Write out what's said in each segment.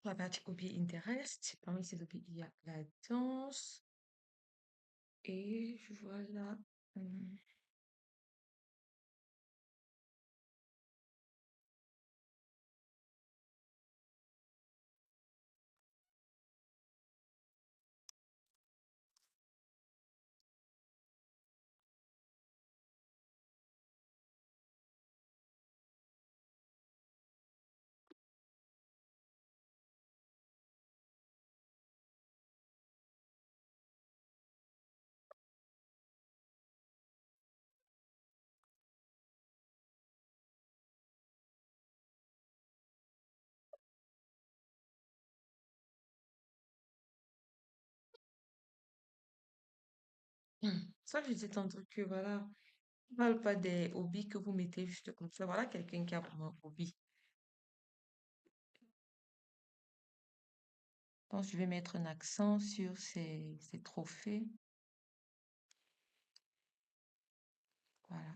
La partie hobby intéresse. Parmi ces hobbies, il y a la danse. Et voilà. hum, Ça, je dis tantôt que voilà, on parle pas des hobbies que vous mettez juste comme ça. Voilà quelqu'un qui a vraiment un hobby. Donc, je vais mettre un accent sur ces trophées. Voilà.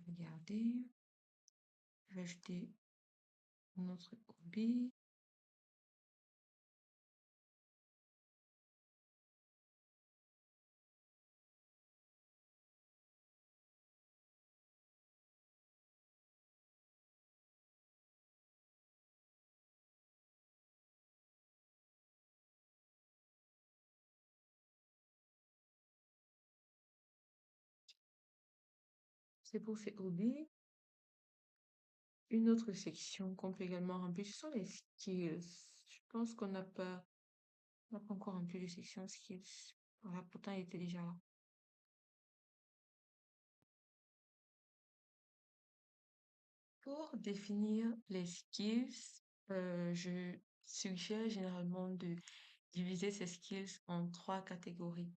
Regardez. Je vais ajouter un autre hobby. C'est pour ces hobbies. Une autre section qu'on peut également remplir, ce sont les skills. Je pense on n'a pas encore rempli de section skills. Voilà, pourtant, il était déjà là. Pour définir les skills, je suggère généralement de diviser ces skills en trois catégories.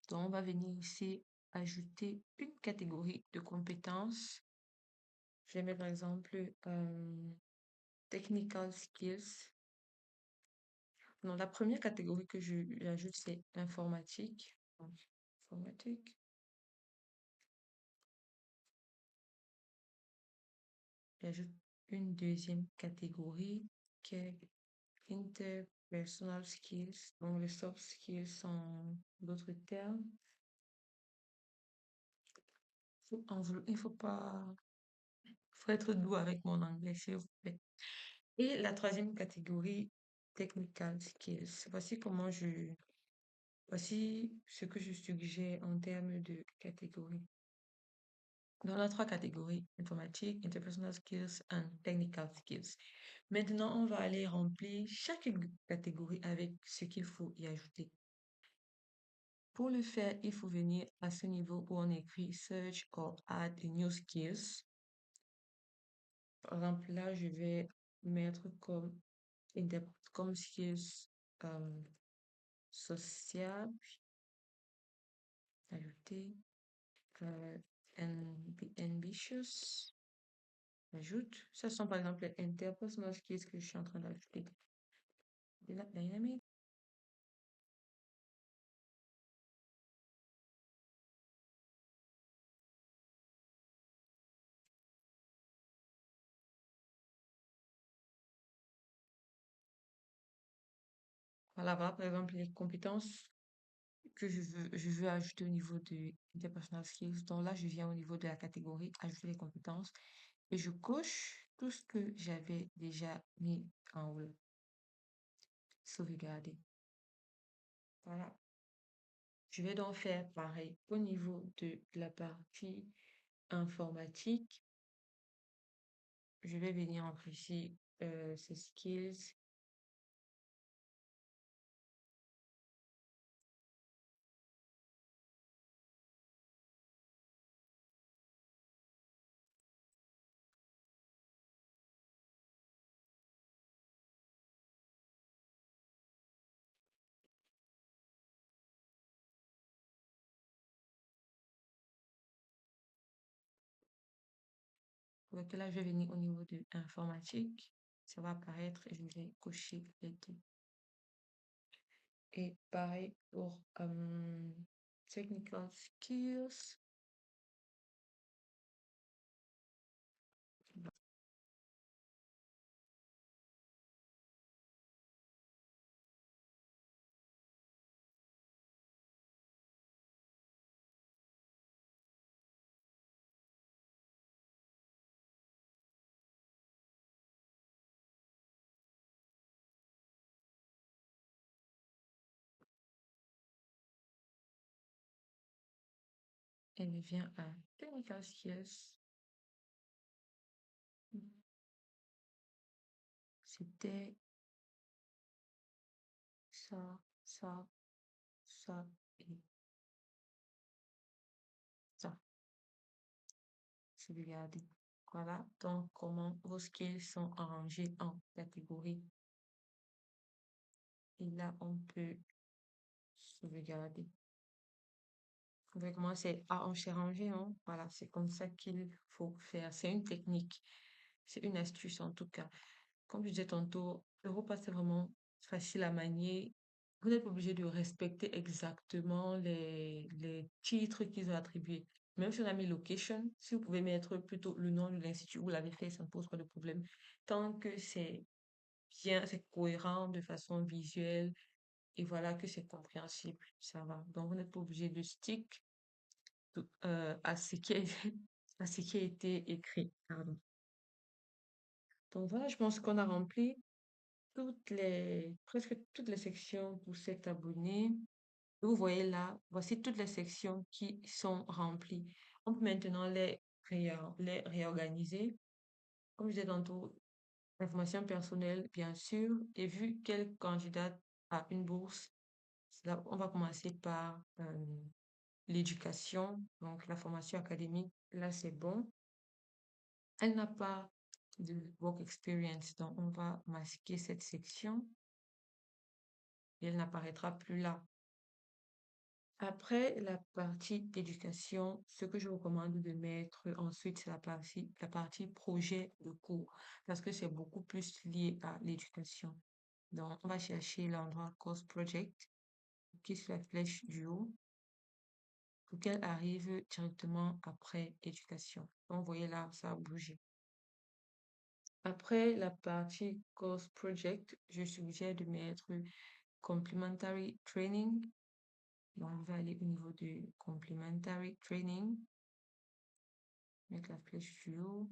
Donc, on va venir ici ajouter une catégorie de compétences. Je vais mettre par exemple technical skills. Donc, la première catégorie que j'ajoute, c'est informatique. Donc, informatique. J'ajoute une deuxième catégorie qui est interpersonal skills. Donc, les soft skills en d'autres termes. Il faut pas, faut être doux avec mon anglais, s'il vous plaît. Et la troisième catégorie, technical skills. Voici ce que je suggère en termes de catégories. Dans les trois catégories, informatique, interpersonal skills and technical skills. Maintenant, on va aller remplir chaque catégorie avec ce qu'il faut y ajouter. Pour le faire, il faut venir à ce niveau où on écrit Search or Add a New Skills. Par exemple, là, je vais mettre comme skills euh, social, ajouter, euh, ambitious, ajoute. Ce sont par exemple les interpersonal skills que je suis en train d'ajouter. Dynamic. Voilà, voilà, par exemple, les compétences que je veux ajouter au niveau de interpersonal skills. Donc là, je viens au niveau de la catégorie ajouter les compétences et je coche tout ce que j'avais déjà mis en haut. Sauvegarder. Voilà. Je vais donc faire pareil au niveau de la partie informatique. Je vais venir entre ici ces skills. Donc là, je vais venir au niveau de informatique. Ça va apparaître et je vais cocher les deux. Et pareil pour technical skills. Elle vient à Technical Skills. C'était ça, ça, ça et ça. Sauvegarder. Voilà donc comment vos skills sont arrangés en catégories. Et là, on peut sauvegarder. Vous voyez comment c'est rangé, non? Voilà, c'est comme ça qu'il faut faire. C'est une technique. C'est une astuce en tout cas. Comme je disais tantôt, Europa, c'est vraiment facile à manier. Vous n'êtes pas obligé de respecter exactement les titres qu'ils ont attribués. Même si on a mis location, si vous pouvez mettre plutôt le nom de l'institut où vous l'avez fait, ça ne pose pas de problème. Tant que c'est bien, c'est cohérent de façon visuelle et voilà que c'est compréhensible, ça va. Donc, vous n'êtes pas obligé de stick à ce qui a, à ce qui a été écrit. Pardon. Donc, voilà, je pense qu'on a rempli presque toutes les sections pour cet abonné. Vous voyez là, voici toutes les sections qui sont remplies. On peut maintenant les réorganiser. Comme je disais tantôt, information personnelle, bien sûr, et vu quelle candidate a une bourse, là, on va commencer par l'éducation, donc la formation académique. Là, c'est bon. Elle n'a pas de work experience, donc on va masquer cette section et elle n'apparaîtra plus là. Après la partie éducation, ce que je recommande de mettre ensuite, c'est la partie projet de cours, parce que c'est beaucoup plus lié à l'éducation. Donc, on va chercher l'endroit course project, qui est sur la flèche du haut, pour qu'elle arrive directement après éducation. Donc, vous voyez là, ça a bougé. Après la partie course project, je suggère de mettre complementary training. Donc, on va aller au niveau du complementary training, mettre la flèche du haut.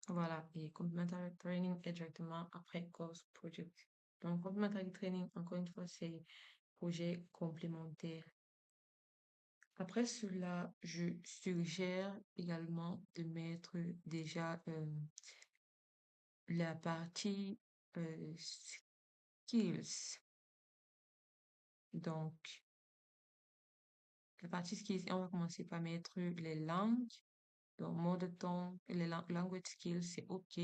Voilà, et complementary training est directement après course project. Donc, complementary training, encore une fois, c'est projet complémentaire. Après cela, je suggère également de mettre déjà la partie skills. Donc, la partie skills, on va commencer par mettre les langues. Donc, mode tongue, les language skills, c'est OK.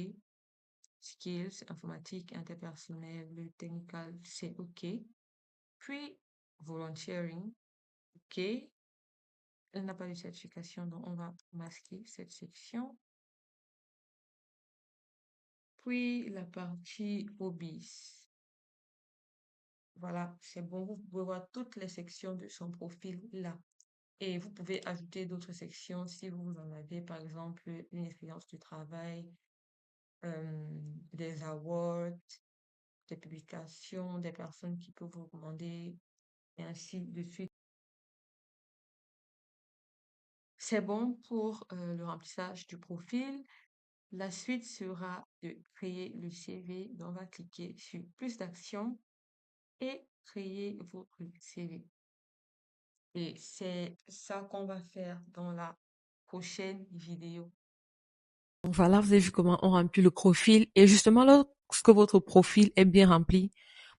Skills, informatique, interpersonnel, technical, c'est OK. Puis, volunteering, OK. Elle n'a pas de certification, donc on va masquer cette section. Puis, la partie hobbies. Voilà, c'est bon. Vous pouvez voir toutes les sections de son profil là. Et vous pouvez ajouter d'autres sections si vous en avez, par exemple, une expérience de travail, des awards, des publications, des personnes qui peuvent vous recommander, et ainsi de suite. C'est bon pour le remplissage du profil. La suite sera de créer le CV. Donc, on va cliquer sur plus d'actions et créer votre CV. Et c'est ça qu'on va faire dans la prochaine vidéo. Donc voilà, vous avez vu comment on remplit le profil. Et justement, lorsque votre profil est bien rempli,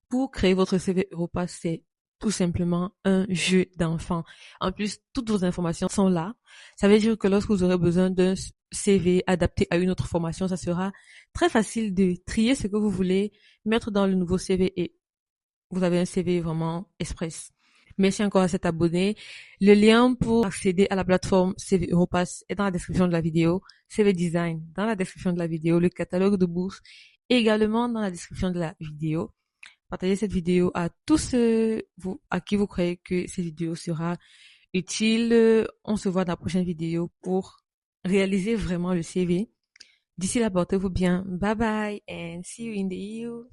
pour créer votre CV Europa, c'est tout simplement un jeu d'enfant. En plus, toutes vos informations sont là. Ça veut dire que lorsque vous aurez besoin d'un CV adapté à une autre formation, ça sera très facile de trier ce que vous voulez mettre dans le nouveau CV et vous avez un CV vraiment express. Merci encore à cet abonné. Le lien pour accéder à la plateforme CV Europass est dans la description de la vidéo. CV Design dans la description de la vidéo. Le catalogue de bourse également dans la description de la vidéo. Partagez cette vidéo à tous ceux à qui vous croyez que cette vidéo sera utile. On se voit dans la prochaine vidéo pour réaliser vraiment le CV. D'ici là, portez-vous bien. Bye bye and see you in the EU.